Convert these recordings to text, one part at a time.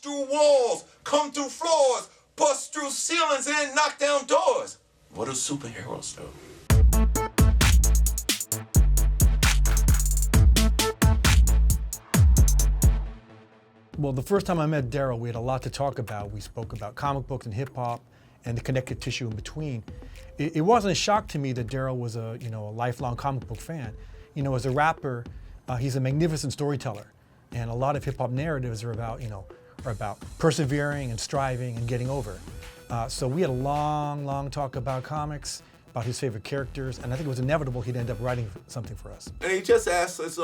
through walls, come through floors, bust through ceilings, and knock down doors. What do superheroes do? Well, the first time I met Daryl, we had a lot to talk about. We spoke about comic books and hip hop and the connective tissue in between. It wasn't a shock to me that Daryl was a lifelong comic book fan. As a rapper, he's a magnificent storyteller, and a lot of hip hop narratives are about persevering and striving and getting over. So we had a long talk about comics, about his favorite characters, and I think it was inevitable he'd end up writing something for us. And he just asked us,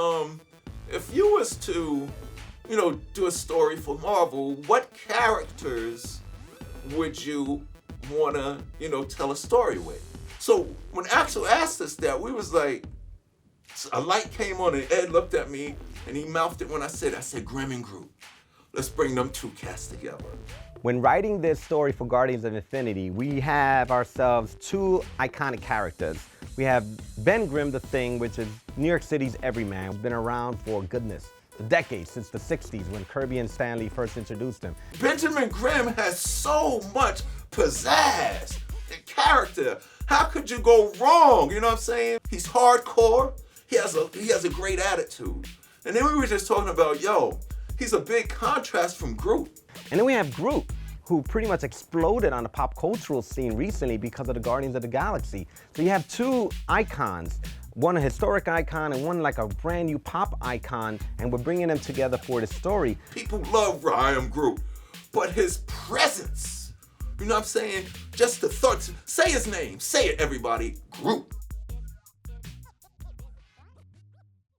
if you was to, do a story for Marvel, what characters would you want to, tell a story with? So when Axel asked us that, we was like, a light came on and Ed looked at me and he mouthed it when I said Grimm and Groot. Let's bring them two cats together. When writing this story for Guardians of Infinity, we have ourselves two iconic characters. We have Ben Grimm, the Thing, which is New York City's everyman. Been around for goodness, decades, since the 60s when Kirby and Stan Lee first introduced him. Benjamin Grimm has so much pizzazz and character. How could you go wrong? You know what I'm saying? He's hardcore. He has a great attitude. And then we were just talking about, he's a big contrast from Groot. And then we have Groot, who pretty much exploded on the pop cultural scene recently because of the Guardians of the Galaxy. So you have two icons, one a historic icon and one like a brand new pop icon, and we're bringing them together for this story. People love I Am Groot, but his presence, you know what I'm saying? Just the thoughts, say his name, say it everybody, Groot.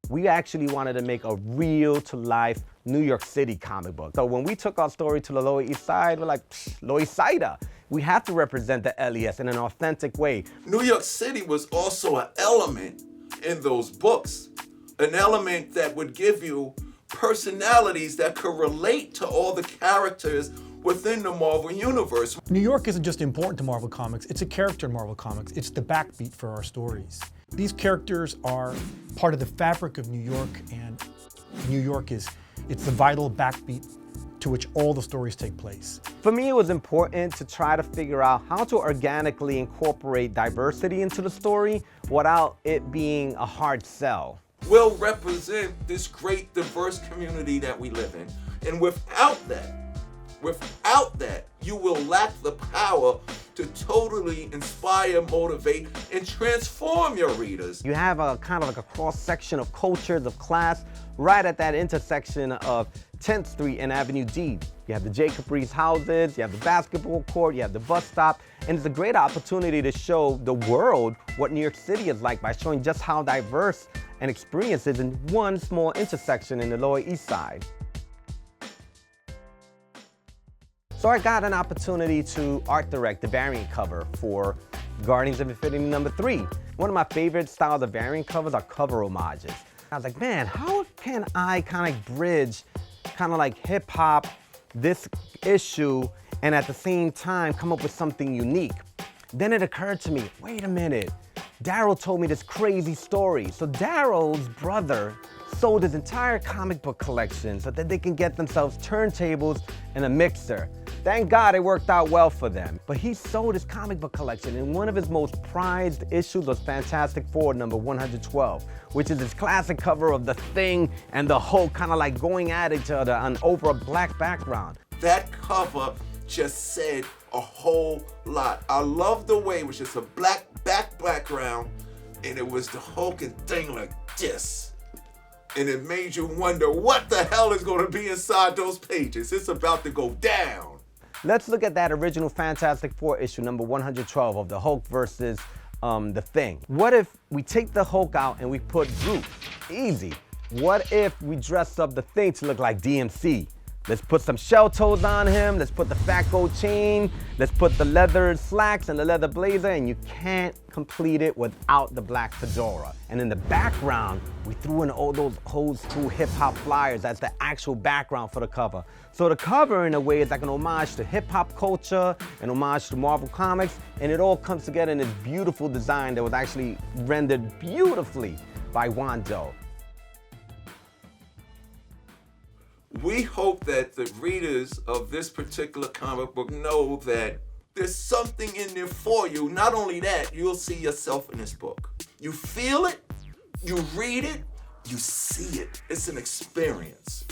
We actually wanted to make a real-to-life New York City comic book. So when we took our story to the Lower East Side, we're like, Lower East Sider. We have to represent the LES in an authentic way. New York City was also an element in those books, an element that would give you personalities that could relate to all the characters within the Marvel Universe. New York isn't just important to Marvel Comics, it's a character in Marvel Comics. It's the backbeat for our stories. These characters are part of the fabric of New York, and New York it's the vital backbeat to which all the stories take place. For me, it was important to try to figure out how to organically incorporate diversity into the story without it being a hard sell. Will represent this great diverse community that we live in. And without that, you will lack the power to totally inspire, motivate, and transform your readers. You have a kind of like a cross-section of cultures, of class, right at that intersection of 10th Street and Avenue D. You have the Jacob Riis houses, you have the basketball court, you have the bus stop, and it's a great opportunity to show the world what New York City is like by showing just how diverse an experience is in one small intersection in the Lower East Side. So I got an opportunity to art direct the variant cover for Guardians of Infinity #3. One of my favorite styles of variant covers are cover homages. I was like, man, how can I kind of bridge kind of like hip hop, this issue, and at the same time come up with something unique? Then it occurred to me, wait a minute, Daryl told me this crazy story. So Daryl's brother sold his entire comic book collection so that they can get themselves turntables and a mixer. Thank God it worked out well for them. But he sold his comic book collection, and one of his most prized issues was Fantastic Four #112, which is his classic cover of the Thing and the Hulk kind of like going at each other over a black background. That cover just said a whole lot. I love the way it was just a black background, and it was the Hulk and Thing like this. And it made you wonder what the hell is going to be inside those pages. It's about to go down. Let's look at that original Fantastic Four issue #112 of the Hulk versus the Thing. What if we take the Hulk out and we put Groot? Easy. What if we dress up the Thing to look like DMC? Let's put some shell toes on him. Let's put the fat gold chain. Let's put the leather slacks and the leather blazer, and you can't complete it without the black fedora. And in the background, we threw in all those old school hip hop flyers as the actual background for the cover. So the cover, in a way, is like an homage to hip hop culture, an homage to Marvel Comics, and it all comes together in this beautiful design that was actually rendered beautifully by Wando. We hope that the readers of this particular comic book know that there's something in there for you. Not only that, you'll see yourself in this book. You feel it, you read it, you see it. It's an experience.